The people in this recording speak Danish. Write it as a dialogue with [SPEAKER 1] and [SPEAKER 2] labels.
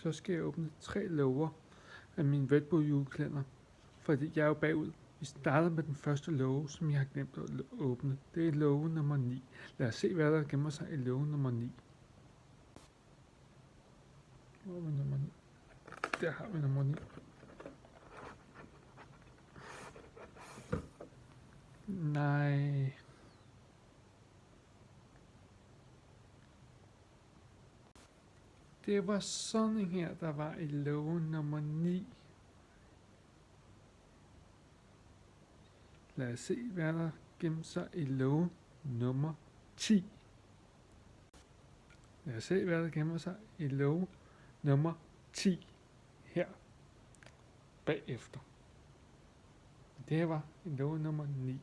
[SPEAKER 1] så skal jeg åbne 3 låger af min Red Bull julekalender, fordi jeg er jo bagud. Vi starter med den første låge, som jeg har glemt at åbne. Det er låge nummer 9. Lad os se, hvad der gemmer sig i låge nummer 9. Hvor er nummer 9? Der har vi nummer 9. Nej. Det var sådan en her, der var i låge nummer 9. Lad os se, hvad der gemmer sig i låge nummer 10. Lad os se, hvad der gemmer sig i låge nummer 10 her bagefter. Det her var låge nummer 9.